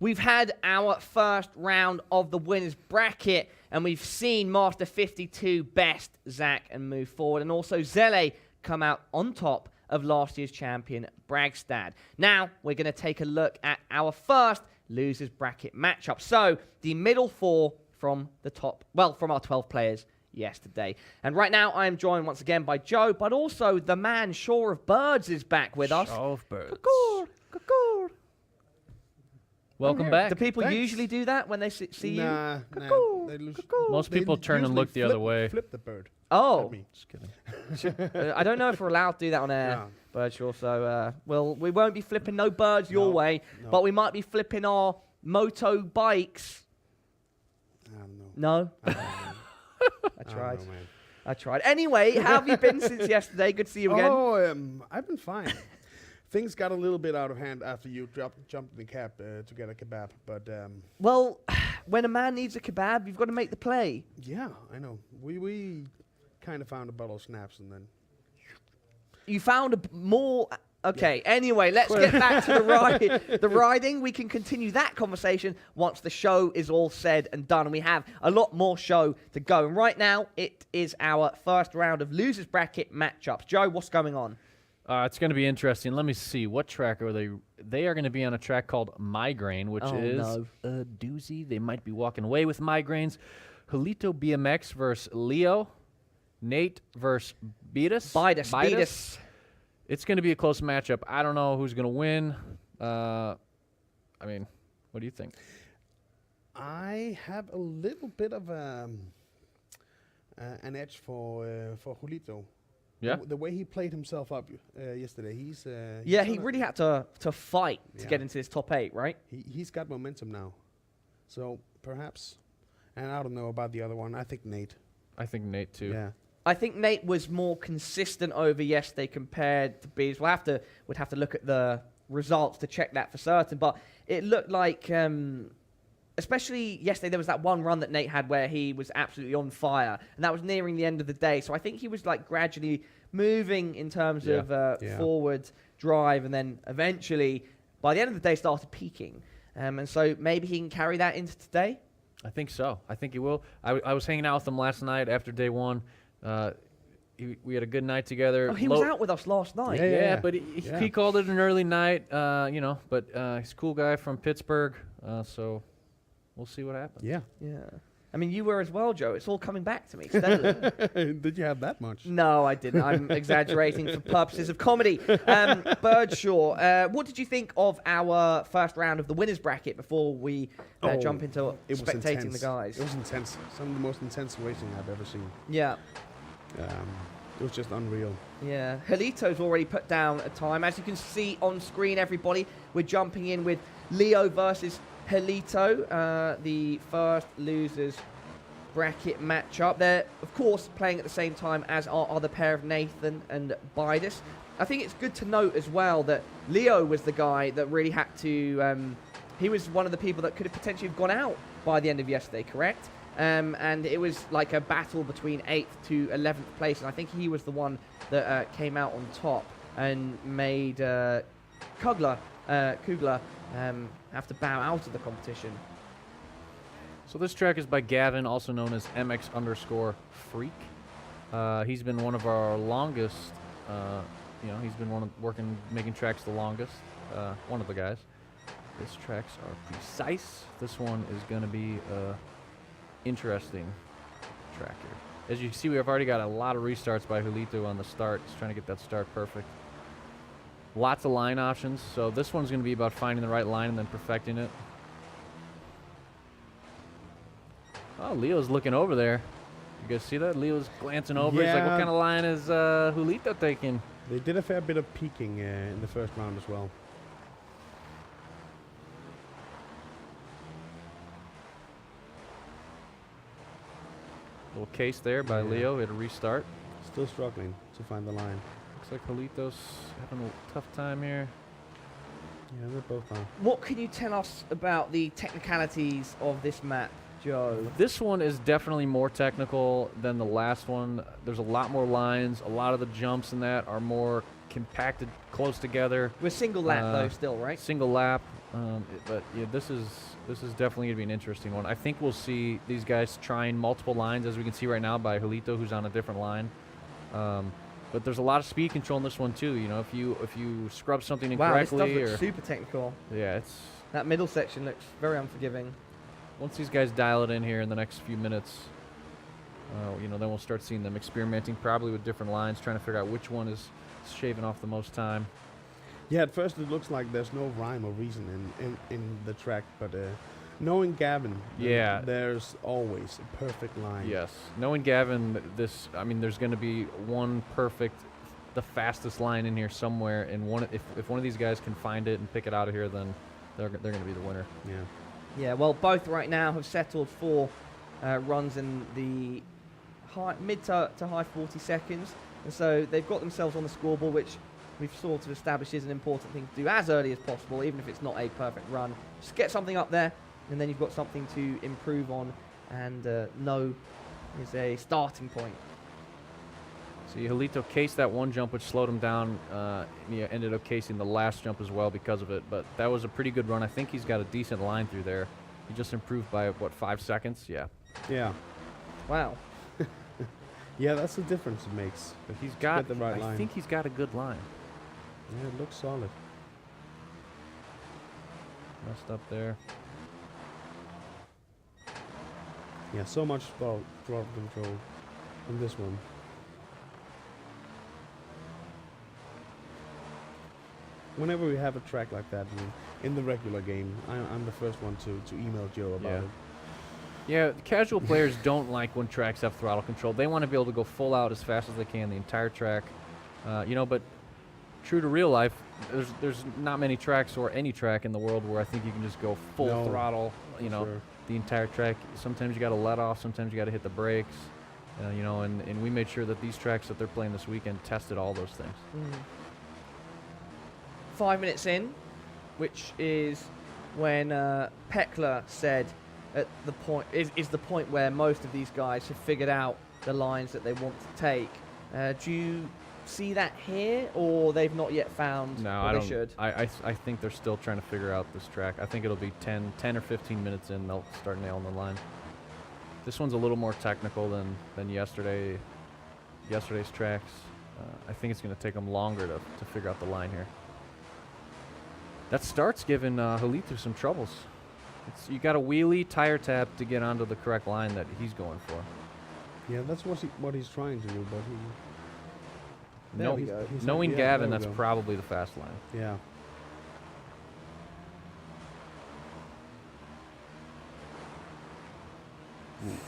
We've had our first round of the winners bracket, and we've seen Master 52 best Zach and move forward, and also Zele come out on top of last year's champion Bragstad. Now we're going to take a look at our first losers bracket matchup. So the middle four from the top, well, from our 12 players yesterday. And right now I am joined once again by Joe, but also the man Shore of Birds is back with us. Shore of Birds. Caw-caw. Welcome back. Do people usually do that when they see you? Nah. Most people turn and look the other way. Flip the bird. Oh. Just kidding. I don't know if we're allowed to do that on air, No. Birdshaw, so we won't be flipping no birds your way, no. but we might be flipping our moto bikes. I don't know. No? I don't know. I tried. don't know, man. I tried. Anyway, how have you been since yesterday? Good to see you again. Oh, I've been fine. Things got a little bit out of hand after you jumped in the cab to get a kebab, but Well, when a man needs a kebab, you've got to make the play. yeah, I know. We kind of found a bottle of snaps and then You found more... Okay, anyway, let's get back to the riding. We can continue that conversation once the show is all said and done. And we have a lot more show to go. And right now, it is our first round of losers bracket matchups. Joe, what's going on? It's going to be interesting. Let me see. What track are they? They are going to be on a track called Migraine, which is a doozy. They might be walking away with migraines. Julito BMX versus Leo. Nate versus Beatus. It's going to be a close matchup. I don't know who's going to win. I mean, what do you think? I have a little bit of an edge for Julito. Yeah? The way he played himself up yesterday, he's He really had to fight to get into this top 8, right? he's got momentum now. So perhaps, and I don't know about the other one. I think Nate. I think Nate, too. Yeah. I think Nate was more consistent over yesterday compared to Bees. We'd have to look at the results to check that for certain. But it looked like, especially yesterday, there was that one run that Nate had where he was absolutely on fire, and that was nearing the end of the day. So I think he was like gradually moving in terms of forward drive, and then eventually, by the end of the day, started peaking. And so maybe he can carry that into today. I think so. I think he will. I was hanging out with him last night after day one. We had a good night together. Oh, he was out with us last night. Yeah, but he called it an early night, but he's a cool guy from Pittsburgh, so we'll see what happens. Yeah. Yeah. I mean, you were as well, Joe. It's all coming back to me steadily. Did you have that much? No, I didn't. I'm exaggerating for purposes of comedy. Birdshaw, what did you think of our first round of the winners bracket before we jump into spectating the guys? It was intense. Some of the most intense racing I've ever seen. Yeah. It was just unreal. Yeah. Julito's already put down a time. As you can see on screen, everybody, we're jumping in with Leo versus Julito, the first losers bracket matchup. They're, of course, playing at the same time as our other pair of Nathan and Bidus. I think it's good to note as well that Leo was the guy that really had to... he was one of the people that could have potentially have gone out by the end of yesterday, correct? And it was like a battle between 8th to 11th place, and I think he was the one that came out on top and made Kugler have to bow out of the competition. So this track is by Gavin, also known as MX_Freak. He's been one of our longest, he's been making tracks the longest, one of the guys. His tracks are precise. This one is going to be interesting track here. As you can see, we have already got a lot of restarts by Julito on the start. He's trying to get that start perfect. Lots of line options, so this one's going to be about finding the right line and then perfecting it. Oh, Leo's looking over there. You guys see that? Leo's glancing over. He's like, what kind of line is Julito taking? They did a fair bit of peaking in the first round as well. Little case there by Leo. Hit a restart. Still struggling to find the line. Looks like Julito's having a tough time here. Yeah, they're both on. What can you tell us about the technicalities of this map, Joe? This one is definitely more technical than the last one. There's a lot more lines. A lot of the jumps in that are more compacted close together. We're single lap though still, right? Single lap. But yeah, this is definitely gonna be an interesting one. I think we'll see these guys trying multiple lines, as we can see right now by Julito, who's on a different line. But there's a lot of speed control in this one too. You know, if you scrub something Wow, this incorrectly, does look super technical. yeah, it's That middle section looks very unforgiving. once these guys dial it in here in the next few minutes, you know, then we'll start seeing them experimenting probably with different lines, trying to figure out which one is shaving off the most time. Yeah, at first it looks like there's no rhyme or reason in the track, but knowing Gavin, Yeah. there's always a perfect line. Yes, knowing Gavin, I mean, there's going to be one perfect, the fastest line in here somewhere, and if one of these guys can find it and pick it out of here, then they're going to be the winner. Yeah. Yeah, well, both right now have settled for runs in the mid to high 40 seconds, and so they've got themselves on the scoreboard, which we've sort of established is an important thing to do as early as possible, even if it's not a perfect run. Just get something up there, and then you've got something to improve on and know is a starting point. See, Julito cased that one jump, which slowed him down. He ended up casing the last jump as well because of it, but that was a pretty good run. I think he's got a decent line through there. He just improved by, what, 5 seconds? Yeah. Yeah. Wow. Yeah, that's the difference it makes. But he's To got, get the right I line. think he's got a good line. Yeah, it looks solid. Messed up there. Yeah, so much throttle control in this one. Whenever we have a track like that in the regular game, I'm the first one to email Joe about Yeah. it. Yeah, casual players don't like when tracks have throttle control. They want to be able to go full out as fast as they can the entire track. You know, but true to real life, there's not many tracks or any track in the world where I think you can just go full No, throttle, you know, Sure. the entire track. Sometimes you got to let off, sometimes you got to hit the brakes. You know, and we made sure that these tracks that they're playing this weekend tested all those things. 5 minutes in, which is when Pekla said at the point is the point where most of these guys have figured out the lines that they want to take. Do you see that here, or they've not yet found No, what I they don't. should? I think they're still trying to figure out this track. I think it'll be 10 or 15 minutes in, they'll start nailing the line. This one's a little more technical than yesterday's tracks. I think it's going to take them longer to figure out the line here. That start's giving Julito some troubles. You got a wheelie tire tap to get onto the correct line that he's going for. Yeah, that's what he's trying to do, but There No- we go. he's Knowing yeah, Gavin, there we that's go. probably the fast line. Yeah.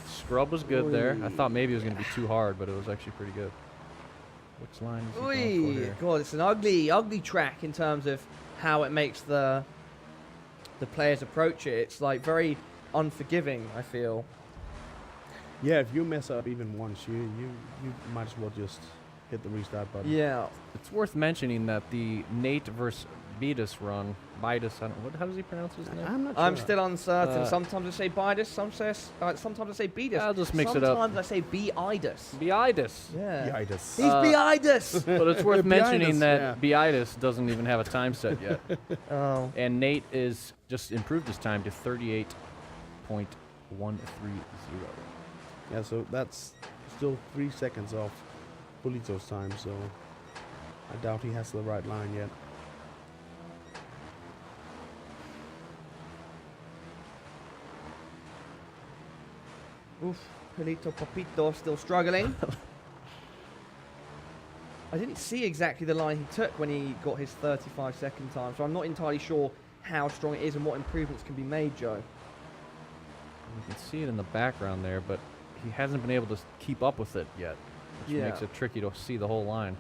Scrub was good there. I Oy. thought maybe it was going to be too hard, but it was actually pretty good. Which line is he going for Oi, here? God, it's an ugly track in terms of how it makes the players approach it. It's like very unforgiving, I feel. Yeah, if you mess up even once, you might as well just hit the restart button. Yeah. It's worth mentioning that the Nate versus Beatus run, Bitus, how does he pronounce his name? I'm not sure. I'm still uncertain. Uh, sometimes I say Bidus, sometimes I say Beatus. I'll just mix it up. Sometimes I say Beidus. Beatus. Yeah. Beatus. He's Beidus! But it's worth mentioning Beatus, that Beatus doesn't even have a time set yet. Oh. And Nate is just improved his time to 38.130. Yeah, so that's still 3 seconds off Julito's time, so I doubt he has the right line yet. Oof. Pelito Papito still struggling. I didn't see exactly the line he took when he got his 35-second time, so I'm not entirely sure how strong it is and what improvements can be made, Joe. You can see it in the background there, but he hasn't been able to keep up with it yet, which Yeah. makes it tricky to see the whole line.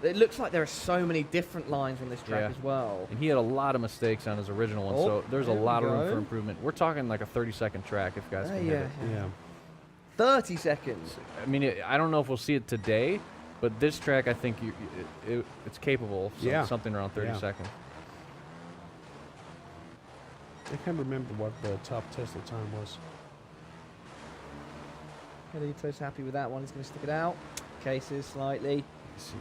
It looks like there are so many different lines on this track Yeah. as well. And he had a lot of mistakes on his original one, Oh, so there's a there we lot of room go. for improvement. We're talking like a 30-second track if guys can hit it. Yeah. 30 seconds. I mean, I don't know if we'll see it today, but this track, I think it's capable of Yeah. something around 30 Yeah. seconds. I can't remember what the top Tesla time was. Pelito's happy with that one. He's going to stick it out. Cases slightly. Let's see.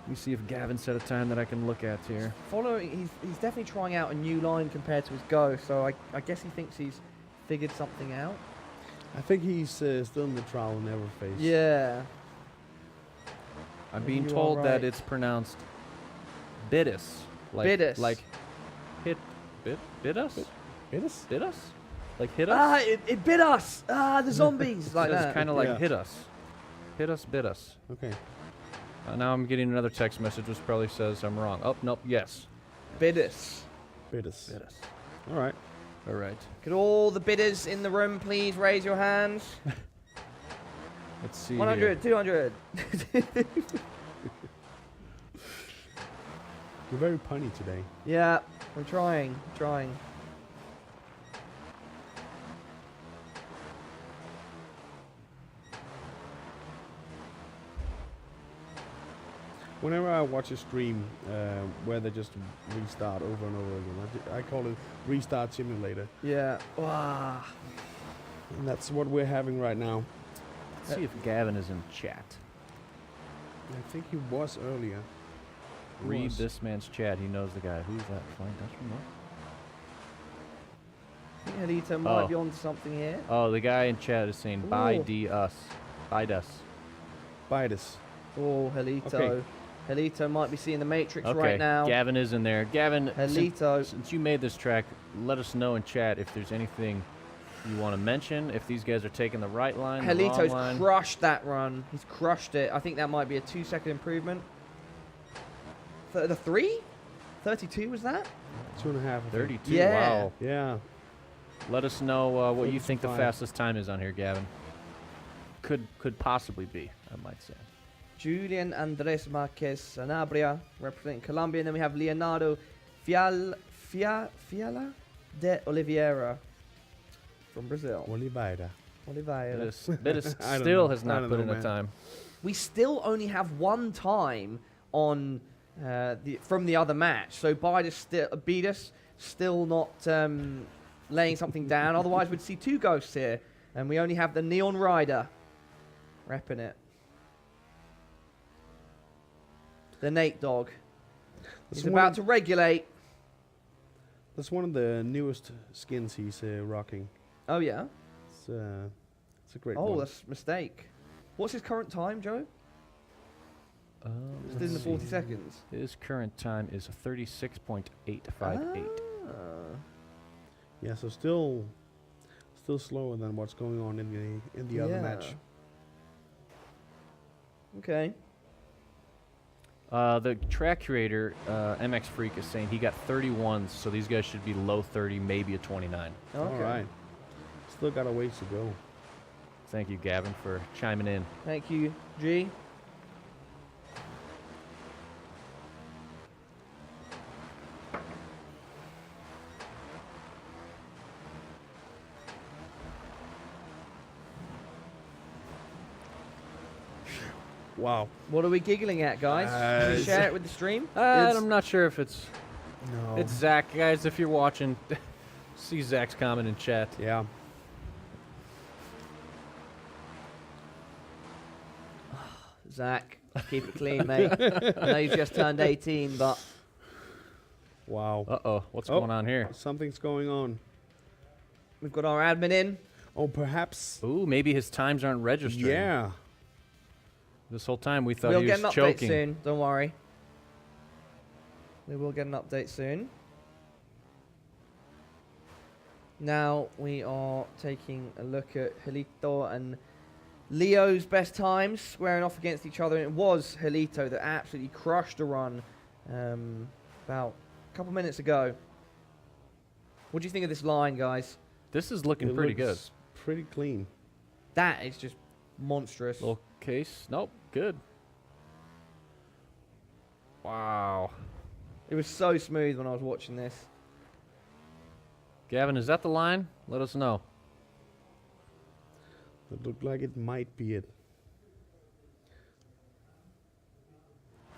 Let me see if Gavin set a time that I can look at here. Following, he's definitely trying out a new line compared to his go. So I guess he thinks he's figured something out. I think he's still in the trial and error phase. Yeah. I'm being You are told that right. it's pronounced Bidus. Like, Bidus. Like bit us? It is? Bit us? Like hit us? Ah, it bit us. Ah, the zombies like It's that. kind of like Yeah. hit us. Hit us, bit us. Okay. Now I'm getting another text message which probably says I'm wrong. Oh, nope, yes. Bid us. It is. Bit us. All right. All right. Could all the bidders in the room please raise your hands? Let's see 100, 200. You're very punny today. Yeah, I'm trying. Whenever I watch a stream where they just restart over and over again, I call it restart simulator, Yeah. Wow. and that's what we're having right now. Let's see if Gavin is in chat. I think he was earlier. He Read was. this man's chat. He knows the guy. Who's that? Flying Dutchman? I think Helito might Oh. be onto something here. Oh, the guy in chat is saying buy Ooh. D us. Buy us. Bitus. Oh, Helito. Okay. Helito might be seeing the Matrix Okay, right now. Gavin is in there. Gavin, Helito. since you made this track, let us know in chat if there's anything you want to mention, if these guys are taking the right line, the wrong Helito's line. crushed that run. He's crushed it. I think that might be a 2-second improvement. The 3? 32 was that? 2.5. I think. 32, Yeah. wow. Yeah. Let us know what you think the 35. fastest time is on here, Gavin. Could possibly be, I might say. Julian Andres Marquez Sanabria representing Colombia. And then we have Leonardo Fiala de Oliveira from Brazil. Oliveira. Oliveira. Bidus I don't still know. has I not don't put know, in a man. time. We still only have one time on from the other match. So Bidus still not laying something down. Otherwise, we'd see two ghosts here. And we only have the Neon Rider repping it. The Nate Dog. He's about to regulate. That's one of the newest skins he's rocking. Oh, yeah. It's a great Oh, one. that's a mistake. What's his current time, Joe? Just in the 40 seconds. His current time is 36.858. Ah. Yeah, so still slower than what's going on in the other match. Okay. The track curator, MX Freak, is saying he got 31s, so these guys should be low 30, maybe a 29. Okay. All right. Still got a ways to go. Thank you, Gavin, for chiming in. Thank you, G. Wow. What are we giggling at, guys? Can we share it with the stream? I'm not sure if it's No. it's Zach, guys. If you're watching, see Zach's comment in chat. Yeah. Zach, keep it clean, mate. I know you've just turned 18, but Wow. Uh-oh, what's Oh. going on here? Something's going on. we've got our admin in. Oh, perhaps. Ooh, maybe his times aren't registering. Yeah. This whole time we thought We'll he get was an update choking. soon. Don't worry. We will get an update soon. Now we are taking a look at Helito and Leo's best times squaring off against each other. And it was Helito that absolutely crushed a run about a couple minutes ago. What do you think of this line, guys? This is looking It pretty good. looks pretty clean. That is just monstrous. Little case. Nope, good. Wow. It was so smooth when I was watching this. Gavin, is that the line? Let us know. It looked like it might be it.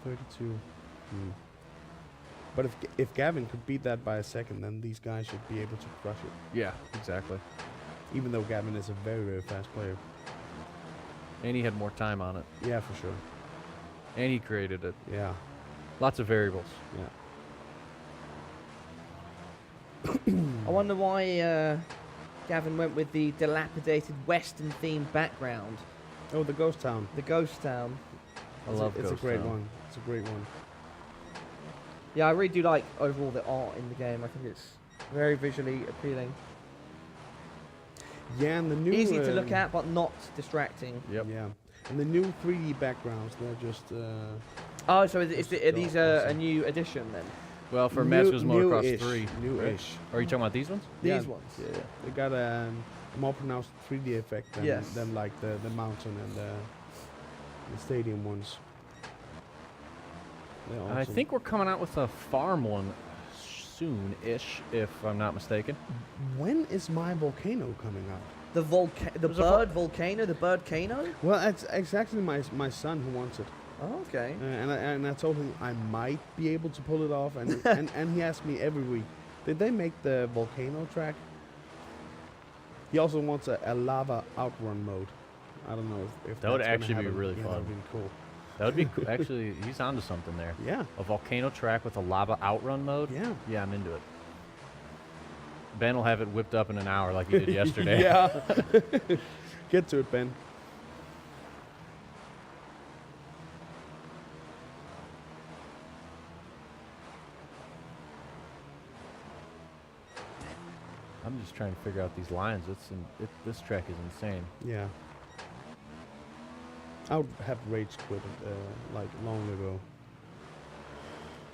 32. But if Gavin could beat that by a second, then these guys should be able to crush it. Yeah, exactly. Even though Gavin is a very, very fast player. And he had more time on it. Yeah, for sure. And he created it. Yeah. Lots of variables. Yeah. I wonder why Gavin went with the dilapidated Western-themed background. Oh, the ghost town. The ghost town. I love It's a Ghost great Town. one. It's a great one. Yeah, I really do like overall the art in the game. I think it's very visually appealing. Yeah, and the new Easy to look at, but not distracting. Yep. Yeah, and the new 3D backgrounds, they're just Oh, so are these a awesome. new addition then? Well, for New- Masters Motocross new-ish, 3. new-ish. Are you talking about these ones? Yeah, These ones. Yeah, they got a more pronounced 3D effect than, Yes. than like the mountain and the stadium ones. They're I awesome. think we're coming out with a farm one soon-ish, if I'm not mistaken. When is my volcano coming out? The There's a bird volcano, the bird cano. Well, it's actually my son who wants it, Oh, okay. and I told him I might be able to pull it off, and and he asks me every week, did they make the volcano track? He also wants a lava outrun mode. I don't know if That would that's gonna actually be happen. really Yeah, fun. That would be cool. That would be cool. Actually, he's onto something there. Yeah, A volcano track with a lava outrun mode? yeah. Yeah, I'm into it. Ben will have it whipped up in an hour like he did yesterday. Yeah. Get to it, Ben. I'm just trying to figure out these lines. This track is insane. Yeah. I would have rage quit like long ago.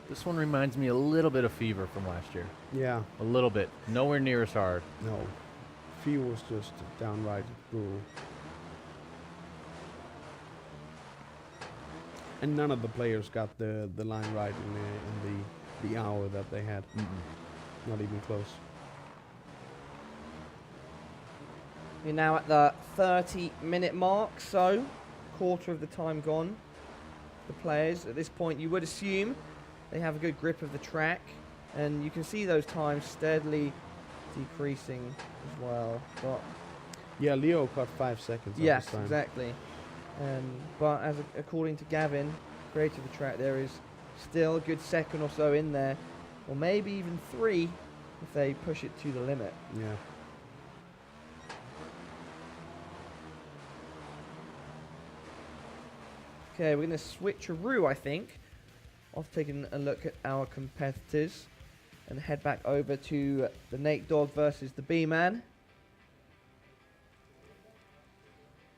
This one reminds me a little bit of Fever from last year. Yeah. A little bit. Nowhere near as hard. No. Fear was just downright brutal. And none of the players got the line right in the hour that they had. Not even close. We're now at the 30-minute mark, so quarter of the time gone. The players at this point, you would assume they have a good grip of the track, and you can see those times steadily decreasing as well. But Yeah, Leo cut 5 seconds. off yes, his time. exactly. But according to Gavin, creator of the track, there is still a good second or so in there, or maybe even 3 if they push it to the limit. Yeah. Okay, we're going to switcheroo, I think, off taking a look at our competitors and head back over to the Nate Dogg versus the B-Man.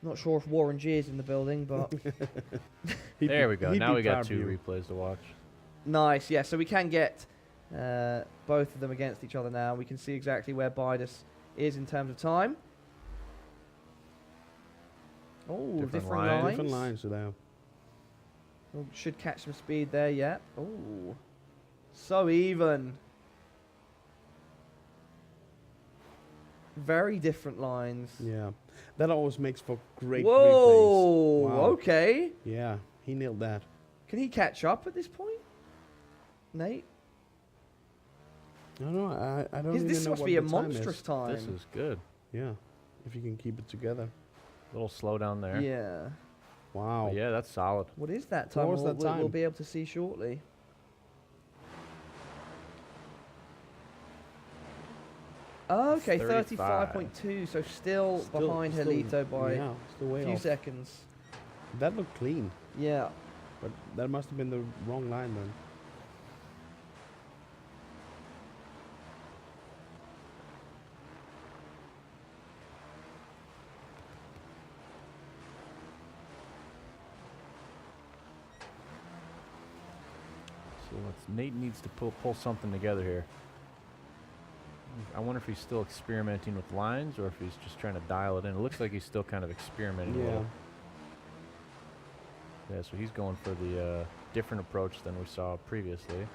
Not sure if Warren G is in the building, but There we go. he'd Now be we got proud of 2 you. replays to watch. nice. Yeah, so we can get both of them against each other now. We can see exactly where Bidus is in terms of time. Oh, Different different lines. lines. Different lines there. Oh, should catch some speed there, yeah. Oh, so even. Very different lines. Yeah. That always makes for great replays. Whoa, Wow. okay. Yeah, he nailed that. Can he catch up at this point, Nate? I don't know. I don't even This know must what be a the time monstrous is. time. This is good. Yeah, if you can keep it together. Little slow down there. Yeah. Wow. But yeah, that's solid. What is that time? What was that We'll time? be able to see shortly. Okay, 35. 35.2, so still Still- behind still- Helito by yeah, still a way few off. seconds. That looked clean, Yeah. but that must have been the wrong line then. So Nate needs to pull something together here. I wonder if he's still experimenting with lines or if he's just trying to dial it in. It looks like he's still kind of experimenting a Yeah. little. Yeah, so he's going for the different approach than we saw previously.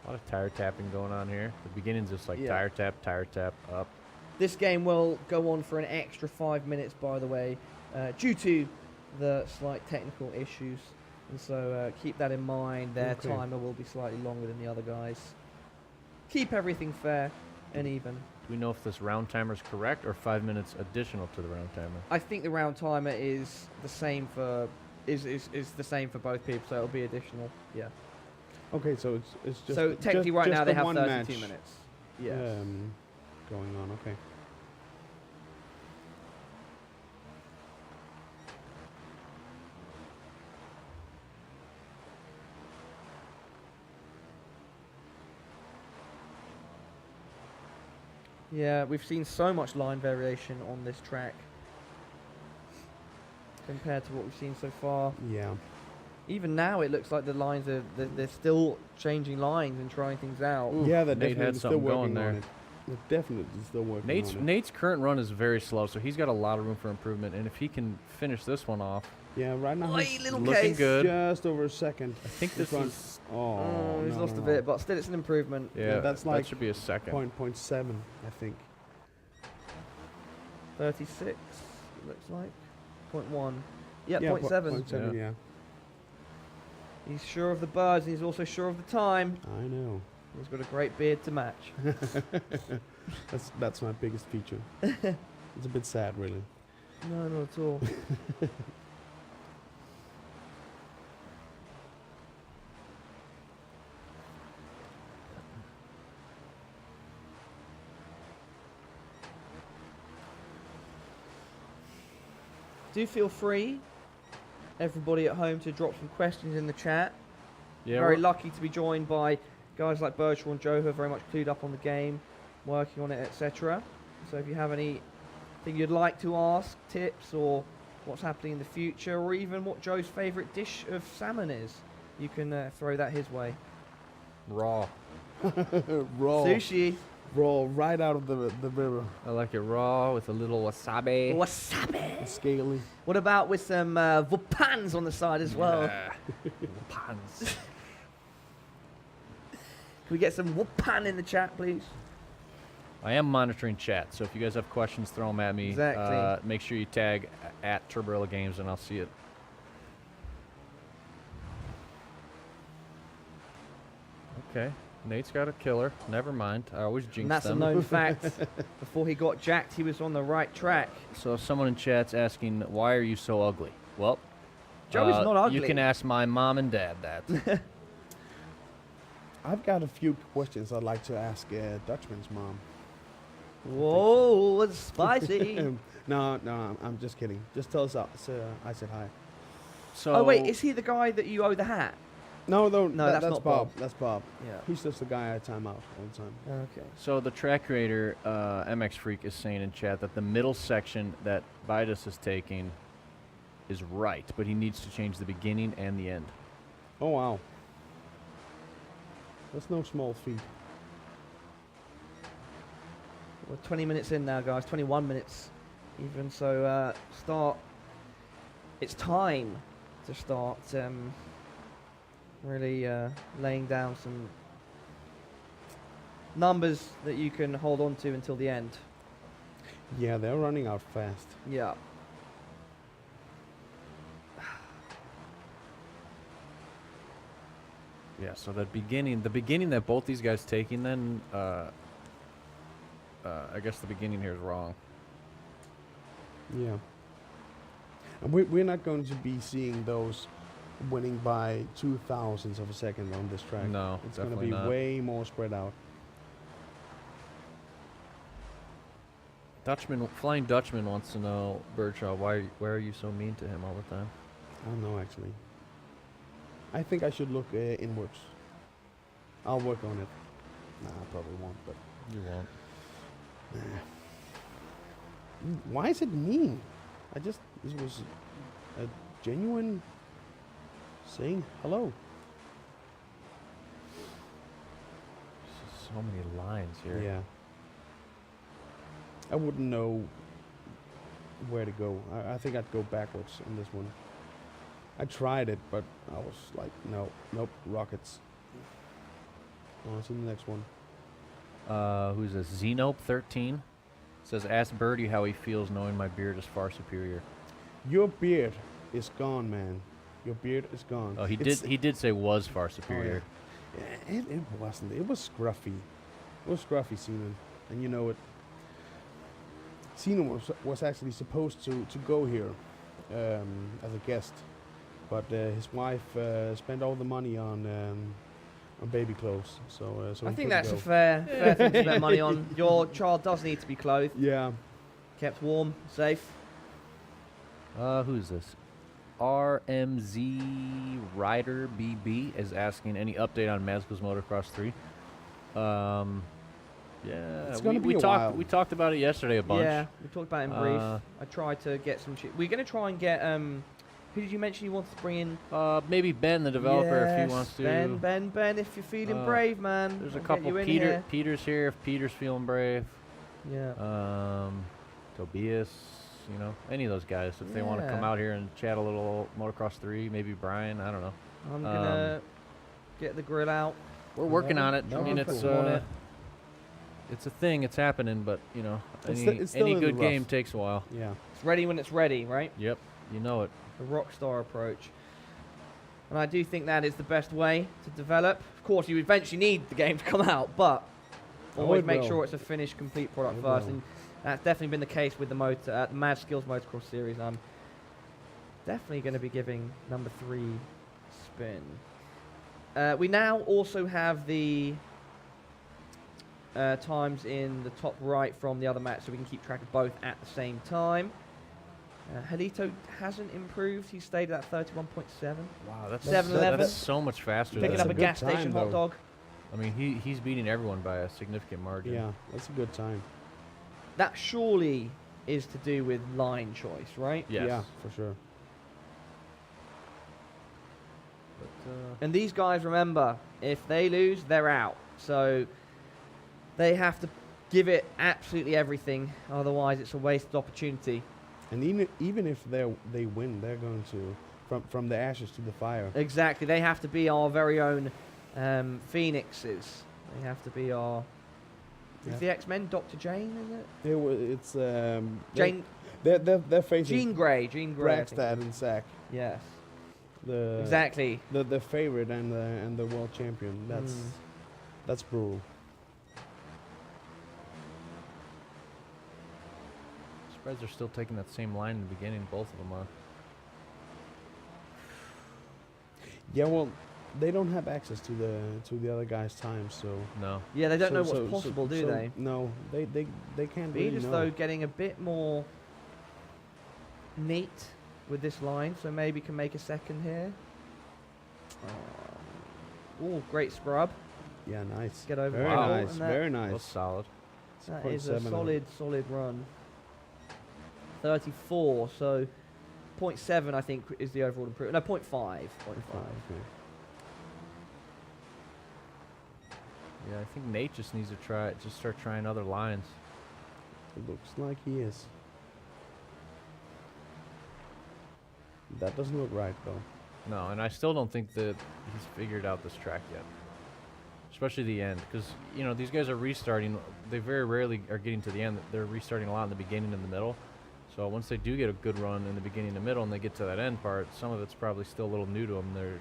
A lot of tire tapping going on here. The beginning's just like Yeah. tire tap, up. This game will go on for an extra 5 minutes, by the way, due to the slight technical issues. And so keep that in mind. Their Okay. timer will be slightly longer than the other guys. Keep everything fair and even. Do we know if this round timer is correct or 5 minutes additional to the round timer? I think the round timer is the same for is the same for both people, so it'll be additional. Yeah. Okay, so it's just So technically, right now the they have one 32 match, minutes. Yes. going on. Okay. Yeah, we've seen so much line variation on this track compared to what we've seen so far. Yeah. Even now, it looks like the lines they're still changing lines and trying things out. Ooh, Yeah, they're Nate had definitely still something working going there. on it. They're definitely still working Nate's on it. Nate's current run is very slow, so he's got a lot of room for improvement. And if he can finish this one off, Yeah, right now Oi, he's little looking case. good. just over a second. I think This this one- is Oh, He's no, lost no, a no. bit, but still, it's an improvement. yeah. that's that like should be a second. Point 7, I think. 36 looks like. 0.1. Yeah, Yeah, 0.7. 0.7, yeah. He's sure of the birds, and he's also sure of the time. I know. He's got a great beard to match. That's my biggest feature. It's a bit sad, really. No, not at all. Do feel free, everybody at home, to drop some questions in the chat. Yeah, Very we're- lucky to be joined by guys like Bertrand and Joe, who are very much clued up on the game, working on it, etc. So if you have anything you'd like to ask, tips, or what's happening in the future, or even what Joe's favourite dish of salmon is, you can throw that his way. raw. Raw. Sushi. Raw, right out of the river. I like it raw with a little wasabi. Wasabi. Scaly. What about with some vupans on the side as well? Yeah. Pans. Can we get some wupan in the chat, please? I am monitoring chat, so if you guys have questions, throw them at me. Exactly. Make sure you tag at Turborilla Games, and I'll see it. Okay, Nate's got a killer. Never mind. I always jinx And that's them. a known fact. Before he got jacked, he was on the right track. So if someone in chat's asking, why are you so ugly? Well, Joe is not ugly. You can ask my mom and dad that. I've got a few questions I'd like to ask Dutchman's mom. Whoa, it's spicy. No, I'm just kidding. Just tell us I said hi. So Oh wait, is he the guy that you owe the hat? No, No, that's that's not Bob. Bob. That's Bob. Yeah. He's just the guy I time out all the time. Okay. So the track creator, MX Freak, is saying in chat that the middle section that Vitus is taking is right, but he needs to change the beginning and the end. Oh, wow. That's no small feat. We're 20 minutes in now, guys. 21 minutes even. So start. It's time to start really laying down some numbers that you can hold on to until the end. Yeah, they're running out fast. Yeah. Yeah, so the beginning that both these guys taking, then I guess the beginning here is wrong. Yeah. And we're not going to be seeing those winning by 0.02 of a second on this track. No, it's going to definitely be not. way more spread out. Flying Dutchman wants to know, Bertraw, why are you so mean to him all the time? I don't know, actually. I think I should look inwards. I'll work on it. Nah, I probably won't, but... You won't. Why is it mean? This was a genuine saying hello. So many lines here. Yeah. I wouldn't know where to go. I think I'd go backwards on this one. I tried it, but I was like, nope, rockets. On to the next one. Who's this? Xenope13 says, ask Birdie how he feels knowing my beard is far superior. Your beard is gone, man. Your beard is gone. Oh, he It's- did say was far superior. Yeah, it wasn't. It was scruffy. It was scruffy, Seaman. And you know it. Cena was actually supposed to go here as a guest, but his wife spent all the money on baby clothes. So I he think couldn't that's go. a fair thing to spend money on. Your child does need to be clothed, Yeah. kept warm, safe. Who's this? RMZ Rider BB is asking any update on Mazco's Motocross 3. Yeah, It's gonna be a talked while. we talked about it yesterday a bunch. Yeah, we talked about it in brief. Uh, I tried to get some. We're going to try and get. Who did you mention you wanted to bring in? Maybe Ben, the developer, if he Yes, wants to. Ben, if you're feeling Uh, brave, man. There's a I'll get couple. you in Peter, here. Peter's here if Peter's feeling brave. Yeah. Tobias, any of those guys if they want to come Yeah. out here and chat a little Motocross 3. Maybe Brian. I don't know. I'm gonna get the grill out. We're working on it. I that mean, would be it's cool. On it. it's a thing. It's happening, but It's still any in the good game rough. takes a while. Yeah. It's ready when it's ready, right? Yep, you know it. The rockstar approach. And I do think that is the best way to develop. Of course, you eventually need the game to come out, but always it make will. sure it's a finished, complete product It first. will. And that's definitely been the case with the Mad Skills Motocross series. I'm definitely going to be giving number 3 spin. We now also have the times in the top right from the other match, so we can keep track of both at the same time. Helito hasn't improved. He stayed at 31.7. Wow, that's 7-Eleven. That's so much faster. Picking That's up than a a gas good time, station hot though. dog. I mean, he's beating everyone by a significant margin. Yeah, that's a good time. That surely is to do with line choice, right? Yes. Yeah, for sure. But, And these guys, remember, if they lose, they're out. So they have to give it absolutely everything. Otherwise, it's a wasted opportunity. And even if they win, they're going to from the ashes to the fire. Exactly. They have to be our very own phoenixes. They have to be our... Yeah. Is the X-Men Dr. Jane, is it? It's Jane... They're facing Jean Grey. I think. Bragstad and Zach, Yes. the Exactly. the favorite and the world champion. That's brutal. Spreads are still taking that same line in the beginning. Both of them are. Yeah, well, they don't have access to the other guy's time, so No. Yeah, they don't know so- what's possible, do so they? No, they can't really Beavis, know. though, getting a bit more neat with this line, so maybe can make a second here. Oh, great scrub. Yeah, nice. Get over Very the wall, nice. and that- Very That was nice. solid. That Point is a 7. solid run. 34, so 0.7 I think is the overall improvement. No, 0.5. 0.5. Okay. Yeah, I think Nate just needs to start trying other lines. It looks like he is. That doesn't look right though. No, and I still don't think that he's figured out this track yet. Especially the end, because these guys are restarting. They very rarely are getting to the end. They're restarting a lot in the beginning and the middle. So once they do get a good run in the beginning and the middle, and they get to that end part, some of it's probably still a little new to them. They're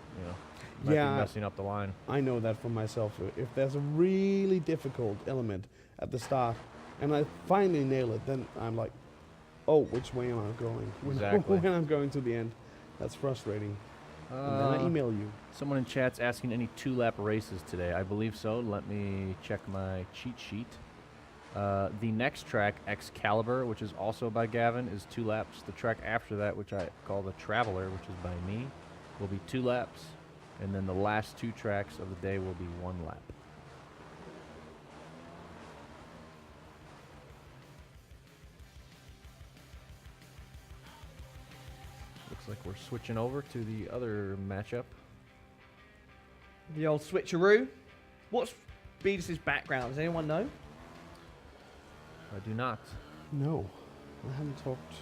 might be Yeah. messing up the line. I know that for myself. If there's a really difficult element at the start, and I finally nail it, then I'm like, oh, which way am I going? Exactly. When I'm going to the end, that's frustrating. And then I email you. Someone in chat's asking any 2-lap races today. I believe so. Let me check my cheat sheet. The next track, Excalibur, which is also by Gavin, is 2 laps. The track after that, which I call the Traveler, which is by me, will be 2 laps. And then the last 2 tracks of the day will be 1 lap. Looks like we're switching over to the other matchup. The old switcheroo. What's Beavis' background? Does anyone know? I do not. No, I haven't talked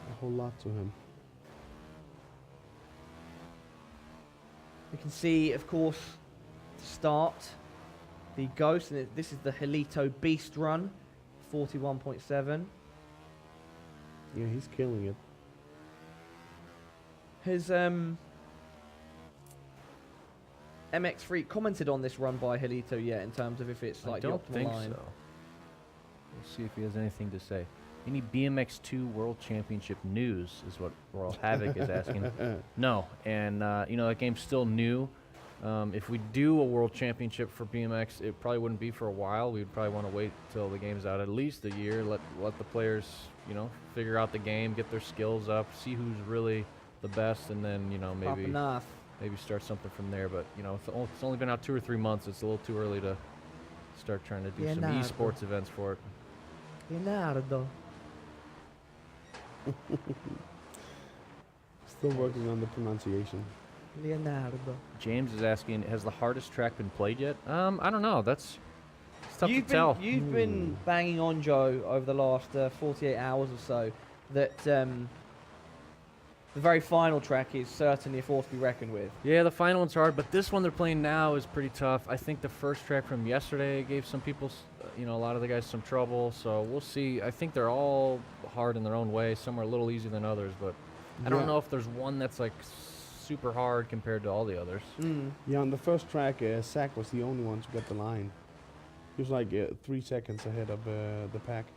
a whole lot to him. We can see, of course, to start the Ghost, and this is the Helito Beast run, 41.7. Yeah, he's killing it. Has MX3 commented on this run by Helito yet in terms of if it's like I don't the optimal think line? so. We'll see if he has anything to say. Any BMX2 World Championship news is what Royal Havoc is asking. No, and you know, that game's still new. If we do a World Championship for BMX, it probably wouldn't be for a while. We'd probably want to wait till the game's out at least a year. Let the players, you know, figure out the game, get their skills up, see who's really the best, and then, you know, maybe start something from there. But, you know, it's only been out 2 or 3 months. It's a little too early to start trying to do some esports events for it. Leonardo. Still working on the pronunciation. Leonardo. James is asking, has the hardest track been played yet? I don't know. It's tough to tell. You've been banging on, Joe, over the last 48 hours or so, that the very final track is certainly a force to be reckoned with. Yeah, the final one's hard, but this one they're playing now is pretty tough. I think the first track from yesterday gave some people, you know, a lot of the guys some trouble, so we'll see. I think they're all hard in their own way. Some are a little easier than others, but I don't know if there's one that's like super hard compared to all the others. Yeah, on the first track, Zach was the only one to get the line. He was like 3 seconds ahead of the pack.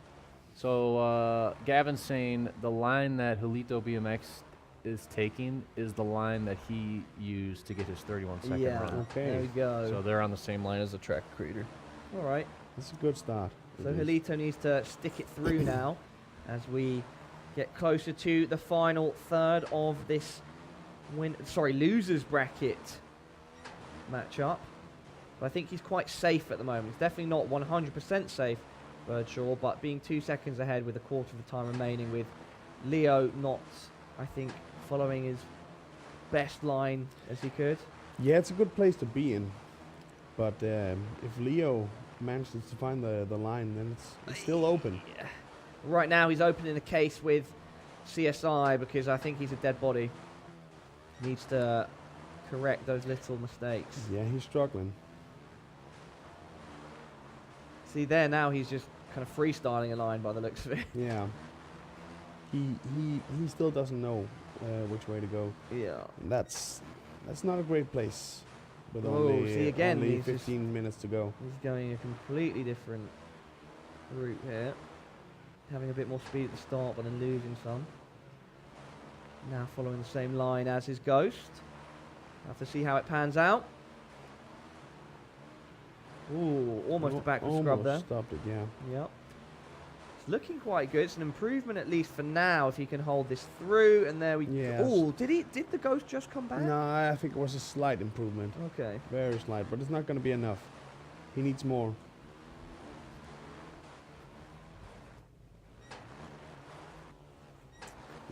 So Gavin's saying the line that Julito BMX is taking is the line that he used to get his 31-second run. Okay. There we go. So they're on the same line as the track creator. All right. That's a good start. So Julito needs to stick it through now as we get closer to the final third of this losers bracket matchup. But I think he's quite safe at the moment. He's definitely not 100% safe, Birdshaw, but being 2 seconds ahead with a quarter of the time remaining, with Leo not, I think, following his best line as he could. Yeah, it's a good place to be in. But if Leo manages to find the line, then it's still open. Yeah. Right now he's opening a case with CSI because I think he's a dead body. Needs to correct those little mistakes. Yeah, he's struggling. See there now he's just kind of freestyling a line by the looks of it. Yeah. He still doesn't know which way to go. Yeah. And that's not a great place. With Oh, only, see again, only he's 15 minutes to go. He's going a completely different route here. Having a bit more speed at the start, but then losing some. Now following the same line as his Ghost. Have to see how it pans out. Ooh, almost a backward scrub there. Stopped it, yeah. Yep. It's looking quite good. It's an improvement at least for now if he can hold this through. And there we Yes. Ooh, did the Ghost just come back? No, I think it was a slight improvement. Okay. Very slight, but it's not going to be enough. He needs more.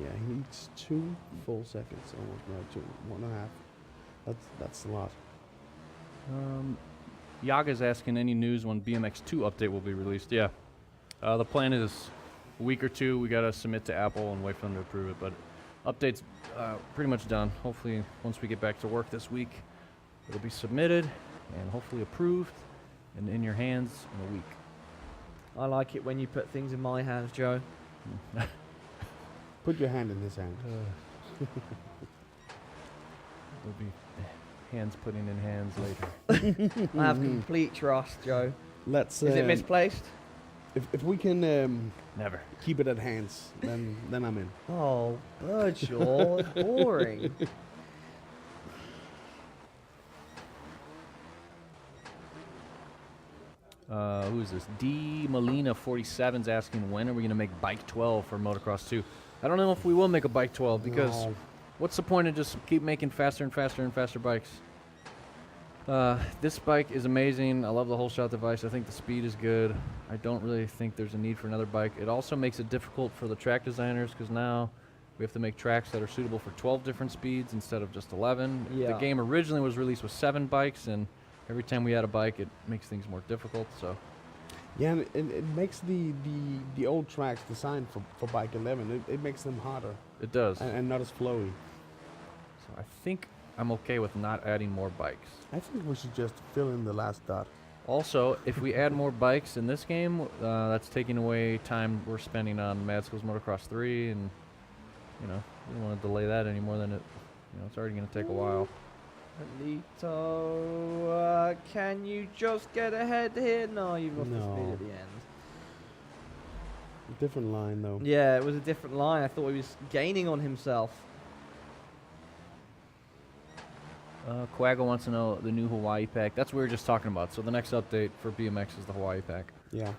Yeah, he needs 2 full seconds, almost. No, 1.5. That's a lot. Yaga's asking any news when BMX2 update will be released. Yeah. The plan is a week or two. We got to submit to Apple and wait for them to approve it. But update's pretty much done. Hopefully, once we get back to work this week, it'll be submitted and hopefully approved and in your hands in a week. I like it when you put things in my hands, Joe. Put your hand in his hand. There'll be hands putting in hands later. I have complete trust, Joe. Let's. Is it misplaced? If we can Never. keep it at hands, then I'm in. Oh, Birdshaw, it's boring. Who is this? D Molina 47's asking, when are we going to make Bike 12 for Motocross 2? I don't know if we will make a Bike 12 because No. what's the point of just keep making faster and faster and faster bikes? This bike is amazing. I love the whole shot device. I think the speed is good. I don't really think there's a need for another bike. It also makes it difficult for the track designers because now we have to make tracks that are suitable for 12 different speeds instead of just 11. Yeah. The game originally was released with 7 bikes, and every time we add a bike, it makes things more difficult. So Yeah, and it makes the old tracks designed for Bike 11. It makes them harder it does. and not as flowy. So I think I'm okay with not adding more bikes. I think we should just fill in the last dot. Also, if we add more bikes in this game, that's taking away time we're spending on Mad Skills Motocross 3, and we don't want to delay that any more than it's already going to take a while. Lito, can you just get ahead here? No, you've lost the speed No. at the end. Different line though. Yeah, it was a different line. I thought he was gaining on himself. Quagga wants to know the new Hawaii pack. That's what we were just talking about. So the next update for BMX is the Hawaii pack. Yeah.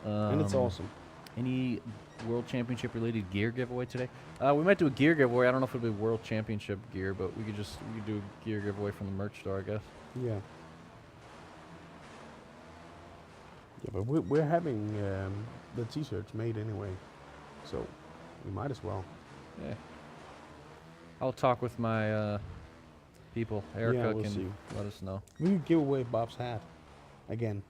And it's awesome. Any World Championship related gear giveaway today? We might do a gear giveaway. I don't know if it'll be World Championship gear, but we could do a gear giveaway from the merch store, I guess. Yeah. Yeah, but we're having the t-shirts made anyway, so we might as well. Yeah. I'll talk with my people. Erica we'll can see. let us know. We could give away Bob's hat again.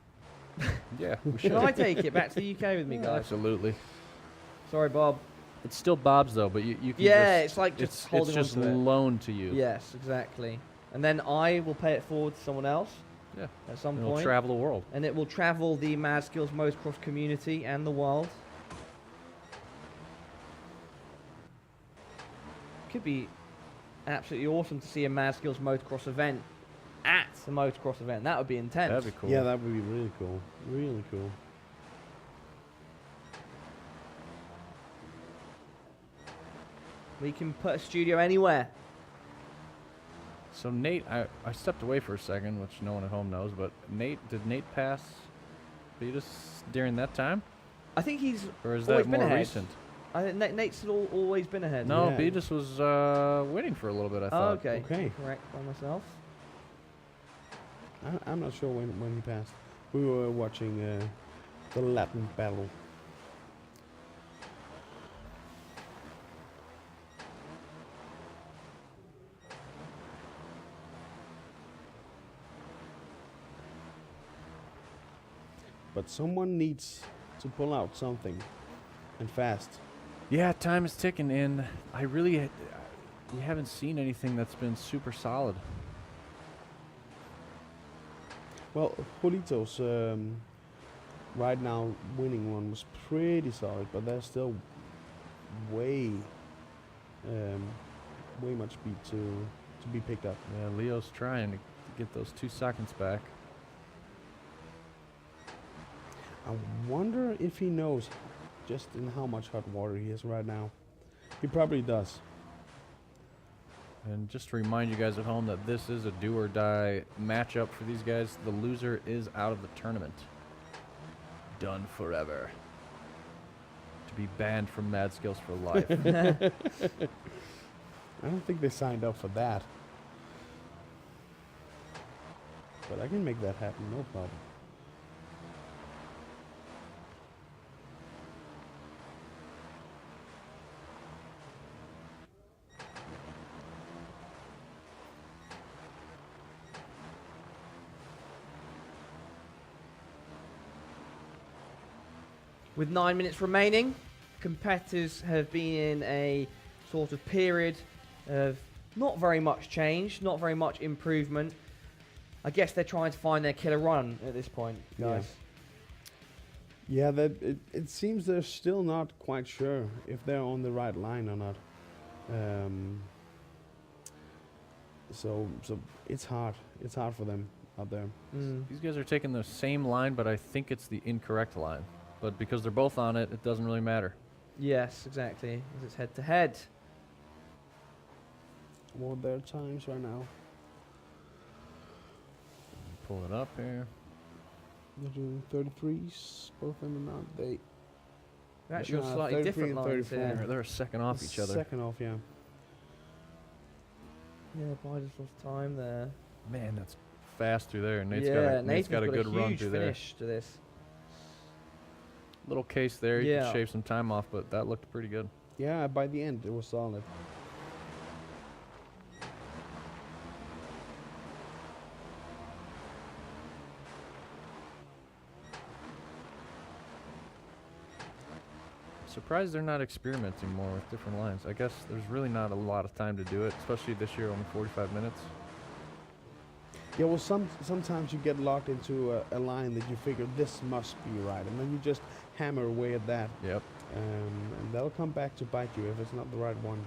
Yeah, we should. Can I take it back to the UK with me, guys? Absolutely. Sorry, Bob. It's still Bob's though, but you can Yeah, just, it's like just it's holding just on to it. loaned to you. Yes, exactly. And then I will pay it forward to someone else. Yeah. At some It'll point. travel the world. And it will travel the Mad Skills Motocross community and the world. Could be absolutely awesome to see a Mad Skills Motocross event at the motocross event. That would be intense. That'd be cool. Yeah, that would be really cool. Really cool. We can put a studio anywhere. So Nate, I stepped away for a second, which no one at home knows, but did Nate pass Beatus during that time? I think he's Or is always that been more ahead. recent? I think Nate's always been ahead. No, Yeah. Beatus was waiting for a little bit, I Oh, thought. okay. Okay. Correct by myself. I'm not sure when he passed. We were watching the Latin battle. But someone needs to pull out something, and fast. Yeah, time is ticking, and I really we haven't seen anything that's been super solid. Well, Julito's right now winning one was pretty solid, but there's still way much speed to be picked up. Yeah, Leo's trying to get those 2 seconds back. I wonder if he knows just in how much hot water he is right now. He probably does. And just to remind you guys at home that this is a do or die matchup for these guys. The loser is out of the tournament. Done forever. To be banned from Mad Skills for life. I don't think they signed up for that. But I can make that happen, no problem. With 9 minutes remaining, competitors have been in a sort of period of not very much change, not very much improvement. I guess they're trying to find their killer run at this point, guys. Yeah, it seems they're still not quite sure if they're on the right line or not. So it's hard. It's hard for them out there. These guys are taking the same line, but I think it's the incorrect line. But because they're both on it, it doesn't really matter. Yes, exactly. It's head to head. What are their times right now? Pull it up here. They're doing 33s, both of them out. They They're actually on Nah, slightly 33 different and lines 34. here. They're a second off each other. Second off, yeah. Yeah, Biden's lost time there. Man, that's fast through there. Nate's yeah, Nate's got a good run huge through there. finish to this. Little case there. You Yeah. can shave some time off, but that looked pretty good. Yeah, by the end it was solid. Surprised they're not experimenting more with different lines. I guess there's really not a lot of time to do it, especially this year, only 45 minutes. Yeah, well, sometimes you get locked into a line that you figure this must be right, and then you just hammer away at that, Yep. and that'll come back to bite you if it's not the right one.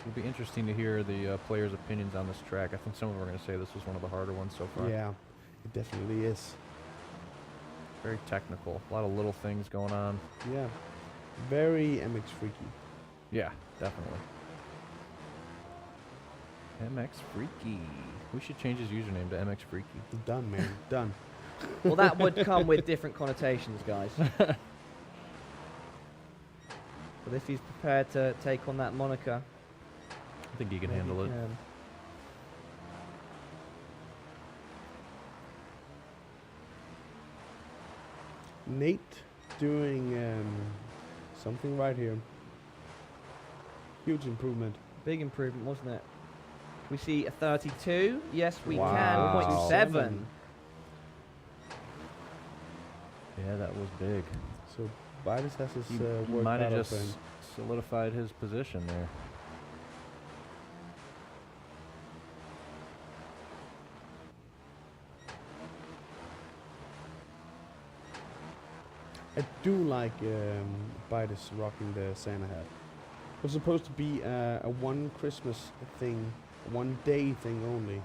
It'll be interesting to hear the players' opinions on this track. I think some of them are going to say this was one of the harder ones so far. Yeah, it definitely is. Very technical. A lot of little things going on. Yeah. Very MX freaky. Yeah, definitely. MX Freaky. We should change his username to MX Freaky. Done, man. Done. Well, that would come with different connotations, guys. But if he's prepared to take on that moniker, I think he can maybe handle it. can. Nate doing something right here. Huge improvement. Big improvement, wasn't it? We see a 32. Yes, we Wow. can. 0.7. Yeah, that was big. So Bidas has his He work might cut have out for him. just solidified his position there. I do like Bidas rocking the Santa hat. It was supposed to be a one Christmas thing, one day thing only,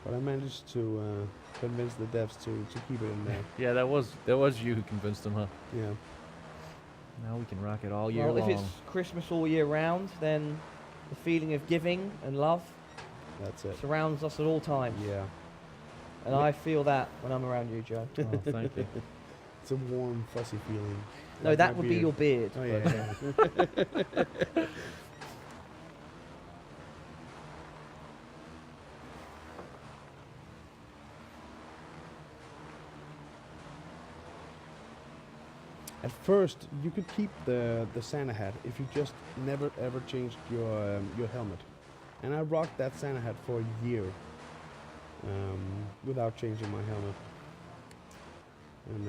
but I managed to convince the devs to keep it in there. Yeah, that was you who convinced him, huh? Yeah. Now we can rock it all year Well, long. if it's Christmas all year round, then the feeling of giving and love That's it. surrounds us at all times. Yeah. And I feel that when I'm around you, Joe. Oh, thank you. It's a warm, fuzzy feeling. No, Like that my would be beard. your beard. Oh but, yeah. At first, you could keep the Santa hat if you just never ever changed your helmet. And I rocked that Santa hat for a year without changing my helmet. And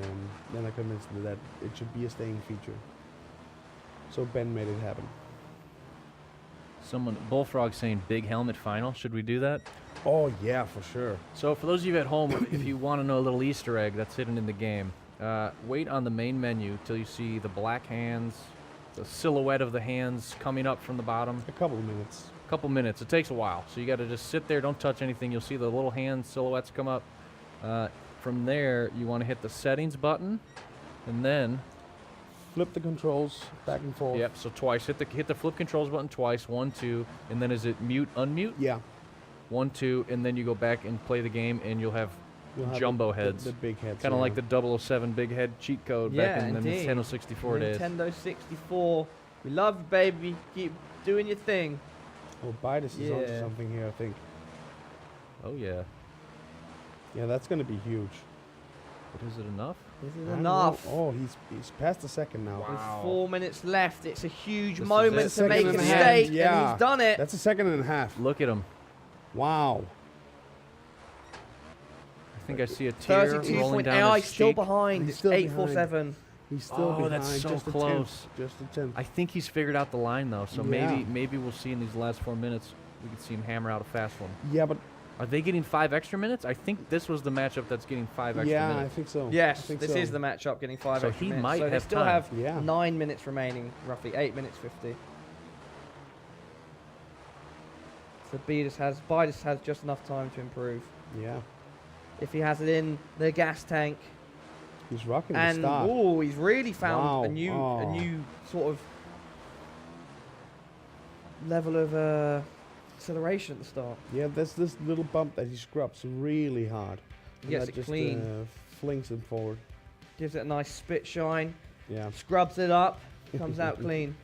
then I convinced them that it should be a staying feature. So Ben made it happen. Someone, Bullfrog saying big helmet final. Should we do that? Oh yeah, for sure. So for those of you at home, if you want to know a little Easter egg that's hidden in the game, wait on the main menu till you see the black hands, the silhouette of the hands coming up from the bottom. A couple of minutes. Couple minutes. It takes a while. So you got to just sit there, don't touch anything. You'll see the little hand silhouettes come up. From there, you want to hit the settings button, and then Flip the controls back and forth. yep. So twice. Hit the flip controls button twice. 1, 2, and then is it mute, unmute? Yeah. 1, 2, and then you go back and play the game, and you'll have You'll have jumbo the, heads. The big heads. Kind of yeah. like the 007 big head cheat code back Yeah, in the indeed. Nintendo 64 days. Nintendo 64. We love you, baby. Keep doing your thing. Oh, Bidas is onto Yeah. something here, I think. Oh yeah. Yeah, that's gonna be huge. But is it enough? This I is don't enough. know. Oh, he's past the second now. With Wow. 4 minutes left. It's a huge This is moment it. to make Second a and a half, mistake, and yeah. he's done it. That's a second and a half. Look at him. Wow. I think I see a tear 32 rolling point. down his He's still cheek. behind. He's It's still 847. He's still Oh, behind. that's so just close. A tenth. Just a tenth. I think he's figured out the line though, so Yeah. maybe we'll see in these last 4 minutes we could see him hammer out a fast one. Yeah, but Are they getting 5 extra minutes? I think this was the matchup that's getting 5 extra yeah, I minutes. think so. I Yes, think this so. is the matchup getting 5 So extra he minutes. might so they have still time. have Yeah. 9 minutes remaining, roughly 8 minutes 50. So Bidas has just enough time to improve. Yeah, If he has it in the gas tank, he's rocking the and start. oh, he's really found Wow. a new Oh. sort of level of acceleration at the start. Yeah, there's this little bump that he scrubs really hard. He gets that it just, clean, flings him forward. gives it a nice spit shine, Yeah. scrubs it up, comes out clean.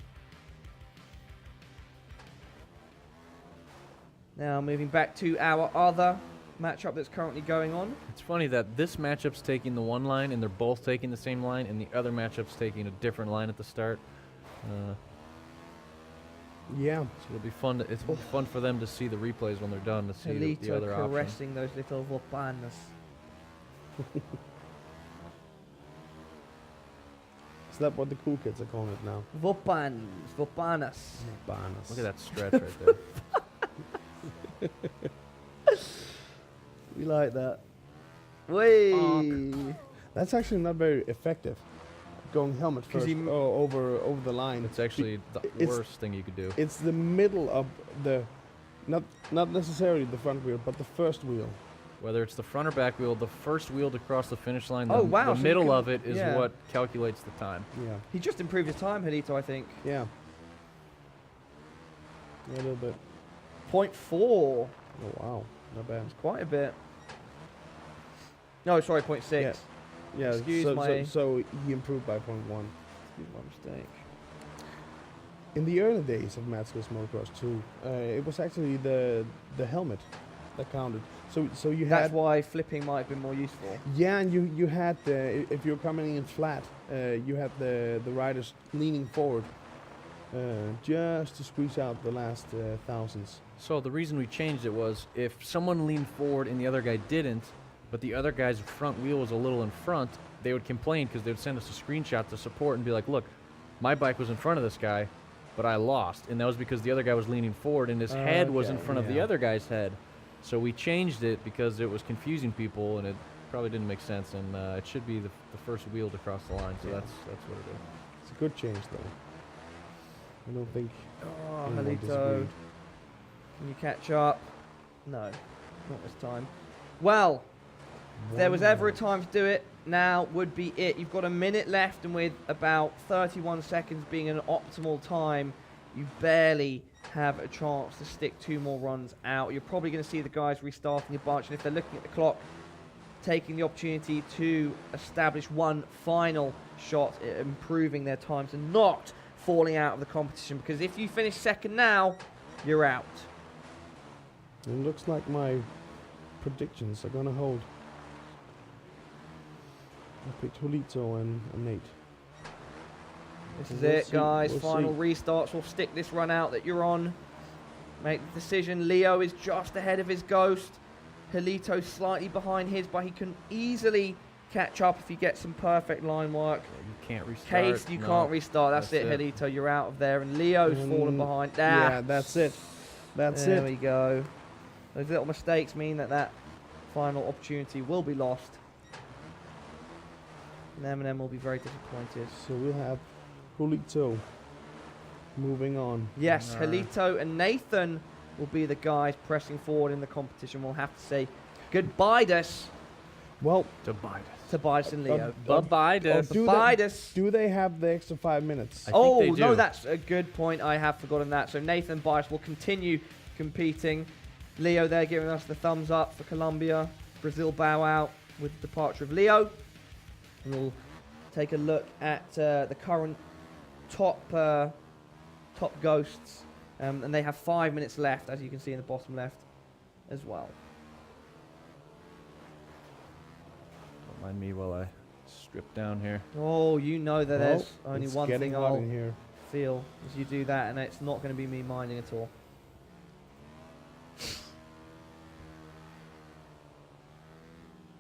Now moving back to our other matchup that's currently going on. It's funny that this matchup's taking the one line and they're both taking the same line, and the other matchup's taking a different line at the start. Yeah. So it'll be fun. It's fun for them to see the replays when they're done to see the Helito other option. caressing those little vopanas. Is that what the cool kids are calling it now? Vopanas. Bananas. Look at that stretch right there. We like that. Whee! That's actually not very effective. Going helmet 'Cause first he over the line. It's actually the It's- worst thing you could do. It's the middle of the, not necessarily the front wheel, but the first wheel. Whether it's the front or back wheel, the first wheel to cross the finish line, Oh, wow, the so you middle can- of it is yeah. what calculates the time. Yeah. He just improved his time, Helito, I think. Yeah. A little bit. 0.4. Oh wow, not bad. It's quite a bit. No, sorry, 0.6. Yeah. Yeah. Excuse so, my- so he improved by 0.1. Excuse my mistake. In the early days of Matsu's Motocross 2, it was actually the helmet that counted. So you That's had why flipping might have been more useful. yeah, and you had if you're coming in flat, you had the riders leaning forward, just to squeeze out the last thousands. So the reason we changed it was if someone leaned forward and the other guy didn't, but the other guy's front wheel was a little in front, they would complain because they would send us a screenshot to support and be like, look, my bike was in front of this guy, but I lost. And that was because the other guy was leaning forward and his head was in Okay, front of the yeah. other guy's head. So we changed it because it was confusing people and it probably didn't make sense. And it should be the first wheel to cross the line. So Yeah. that's what it is. It's a good change though. I don't think Oh, anyone Helito. disagreed. Can you catch up? No, not this time. Well, if there was ever a time to do it, now would be it. You've got a minute left, and with about 31 seconds being an optimal time, you barely have a chance to stick 2 more runs out. You're probably going to see the guys restarting a bunch, and if they're looking at the clock, taking the opportunity to establish one final shot at improving their times and not falling out of the competition, because if you finish second now, you're out. It looks like my predictions are gonna hold. I picked Julito and Nate. This is We'll it, see, guys. we'll Final see. restarts will stick this run out that you're on. Make the decision. Leo is just ahead of his Ghost. Helito slightly behind his, but he can easily catch up if he gets some perfect line work. You can't restart. Case, you No. can't restart. That's it, That's Helito. You're out of there. And Leo's fallen behind. Yeah, that's it. That's there it. we go. Those little mistakes mean that final opportunity will be lost. And Eminem will be very disappointed. So we'll have Julito moving on. Yes, No. Helito and Nathan will be the guys pressing forward in the competition. We'll have to say goodbye Well, Tobias. to Bias and Leo. Bye-bye, do Des. they- Bye, do they have the extra 5 minutes? I Oh, think they no, do. that's a good point. I have forgotten that. So Nathan Bias will continue competing. Leo there giving us the thumbs up for Colombia. Brazil bow out with the departure of Leo. And we'll take a look at the current top ghosts. And they have 5 minutes left, as you can see in the bottom left as well. Don't mind me while I strip down here. Oh, you know that Well, there's only it's one getting thing hot I'll in here. feel as you do that, and it's not going to be me minding at all.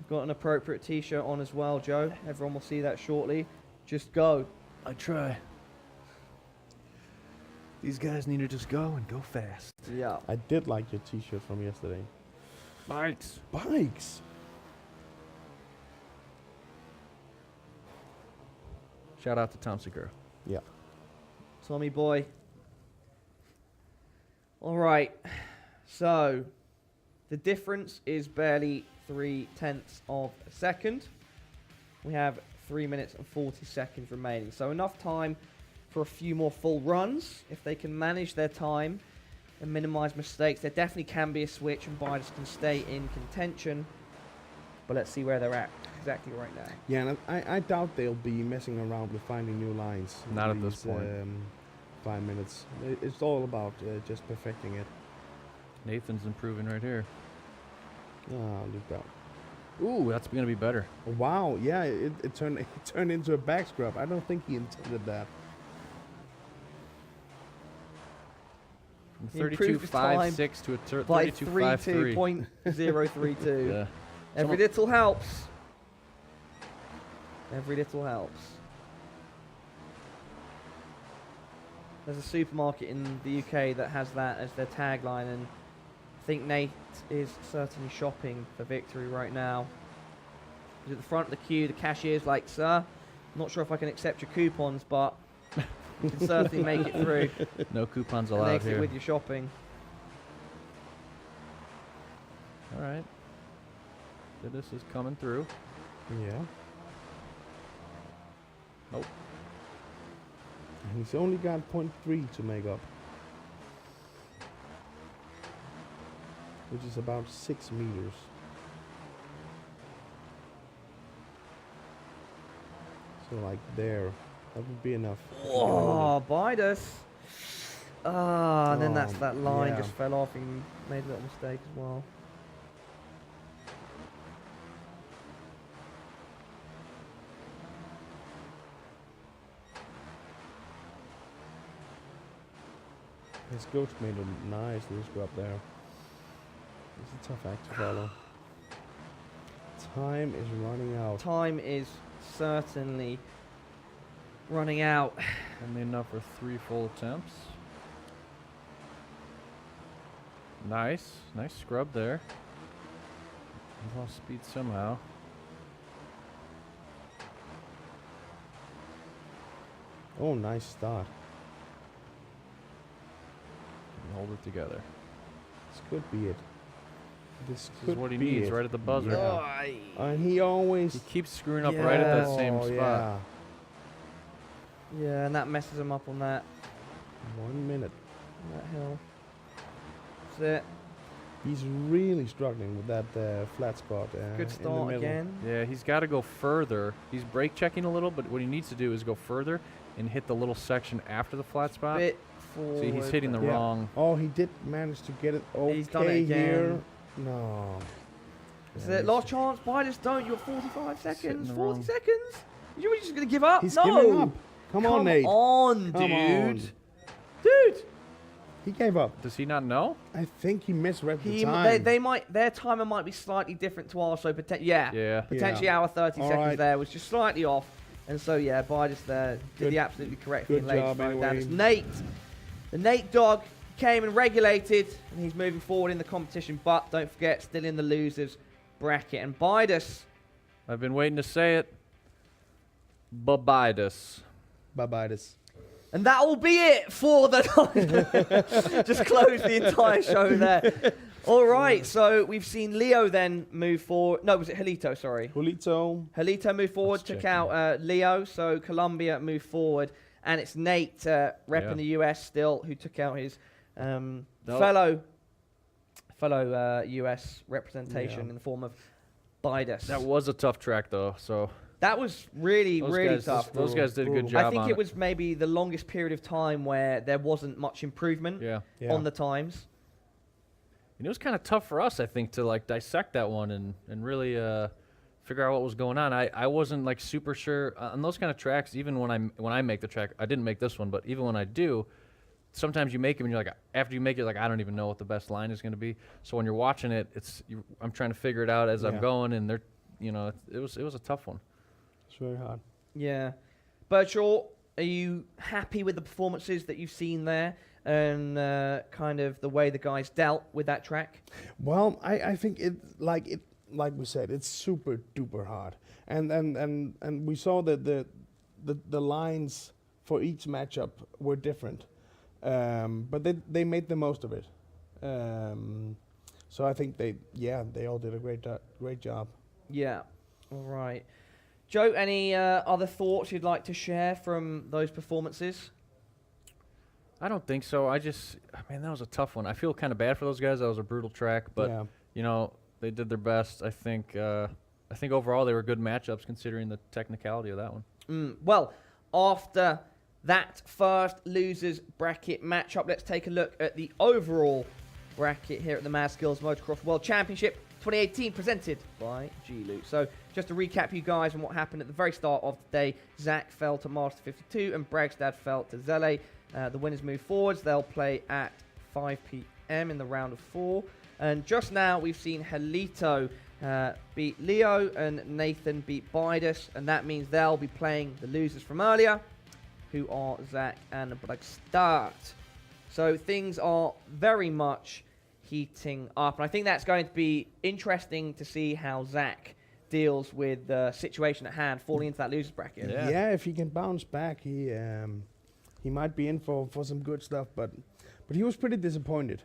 I've got an appropriate t-shirt on as well, Joe. Everyone will see that shortly. Just go. I try. These guys need to just go and go fast. Yeah. I did like your t-shirt from yesterday. Bikes. Bikes. Shout out to Tom Segura. Yeah. Tommy boy. All right. So, the difference is barely 0.3 of a second. We have 3 minutes and 40 seconds remaining. So enough time for a few more full runs. If they can manage their time and minimize mistakes, there definitely can be a switch and Bidas can stay in contention. But let's see where they're at exactly right now. Yeah, and I doubt they'll be messing around with finding new lines. in Not at this these, point. 5 minutes. It's all about just perfecting it. Nathan's improving right here. Ah, look out. Ooh, that's going to be better. Wow, yeah, it turned into a back scrub. I don't think he intended that. From He improved his time 32.56 to a By 32.53. 32.032. Yeah. Every little helps. Every little helps. There's a supermarket in the UK that has that as their tagline, and I think Nate is certainly shopping for victory right now. He's at the front of the queue. The cashier's like, "Sir, not sure if I can accept your coupons, but you can certainly make it through." No coupons And allowed exit here. with your shopping. All right. This is coming through. Yeah. Nope. And he's only got 0.3 to make up. Which is about 6 meters. So like there. That would be enough. if he can hold Oh, Bidas. Ah, and then Oh, that line yeah. just fell off. He made a little mistake as well. it. His coach made a nice loose grab there. It's a tough act to follow. Time is running out. Time is certainly running out. Only enough for 3 full attempts. Nice. Nice scrub there. He lost speed somehow. Oh, nice start. Can hold it together. This could be it. This This could is what he be needs it. right at the buzzer. Yeah. And he always... He keeps screwing up right at that same Oh, spot. yeah. Yeah, and that messes him up on that 1 minute. hill. That's it. He's really struggling with that flat spot. Good in the start middle. again. Yeah, he's got to go further. He's brake checking a little, but what he needs to do is go further and hit the little section after the flat spot. Bit forward. See, he's hitting the Yeah. wrong. Oh, he did manage to get it okay He's done it here. again. No. Is Yeah, it he's- last chance? Bidas, don't. You're 45 Sitting seconds. the 40 wrong- seconds? You're just going to give up? He's no. giving up. Come on, Nate. on, Come dude. on. Dude. He gave up. Does he not know? I think he misread the He, time. they might, their timer might be slightly different to ours, so Yeah. potentially Yeah. our 30 All seconds right. there was just slightly off. And so, yeah, Bidas there did Good- the absolutely correct good thing. Laid job his phone down. anyway. It's Nate. The Nate dog came and regulated, and he's moving forward in the competition. But don't forget, still in the losers bracket. And Bidas, I've been waiting to say it. Babidus. Bye-bye this. and that will be it for the night. Just close the entire show there. All right, so we've seen Leo then move forward. No, was it Helito? Sorry. Julito. Helito moved forward, Let's took check out Leo, so Colombia moved forward, and it's Nate repping Yeah. the US still, who took out his No. fellow US representation Yeah. in the form of Bidas. That was a tough track, though. So That was really, those really guys, tough. Those guys did a good Brutal. job I think on it was maybe the longest period of time where there wasn't much improvement Yeah. Yeah. on the times. And it was kind of tough for us, I think, to like dissect that one and really figure out what was going on. I wasn't like super sure on those kind of tracks. Even when I make the track, I didn't make this one, but even when I do, sometimes you make them and you're like, after you make it, like I don't even know what the best line is going to be. So when you're watching it, I'm trying to figure it out as I'm Yeah. going, and it was a tough one. It's very hard. Yeah. Birchall, are you happy with the performances that you've seen there and kind of the way the guys dealt with that track? Well, I think like we said, it's super duper hard, and we saw that the lines for each matchup were different, but they made the most of it. So I think they all did a great job. Yeah. All right. Joe, any other thoughts you'd like to share from those performances? I don't think so. Man, that was a tough one. I feel kind of bad for those guys. That was a brutal track, but yeah. They did their best. I think overall they were good matchups considering the technicality of that one. Well, after that first losers bracket matchup, let's take a look at the overall bracket here at the Mad Skills Motocross World Championship 2018, presented by G-Loot. So just to recap you guys on what happened at the very start of the day, Zach fell to Master 52 and Bragstad fell to Zele. The winners move forwards. They'll play at 5 p.m. in the round of 4. And just now we've seen Helito beat Leo and Nathan beat Bidas, and that means they'll be playing the losers from earlier, who are Zach and Bragstad. So things are very much heating up, and I think that's going to be interesting to see how Zach deals with the situation at hand, falling into that losers bracket. Yeah. If he can bounce back, he might be in for some good stuff. But he was pretty disappointed.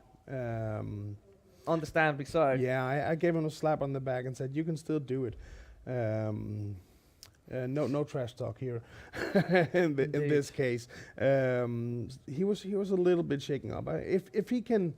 understandably so. Yeah, I gave him a slap on the back and said, "You can still do it." No trash talk here. in this case, he was a little bit shaken up. If he can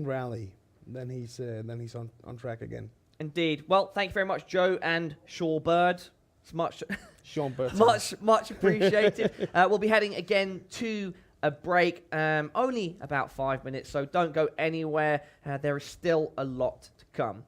rally, then he's on track again. Indeed. Well, thank you very much, Joe and Shorebird. It's much Sean Burton. much appreciated. We'll be heading again to a break, only about 5 minutes, so don't go anywhere. There is still a lot to come.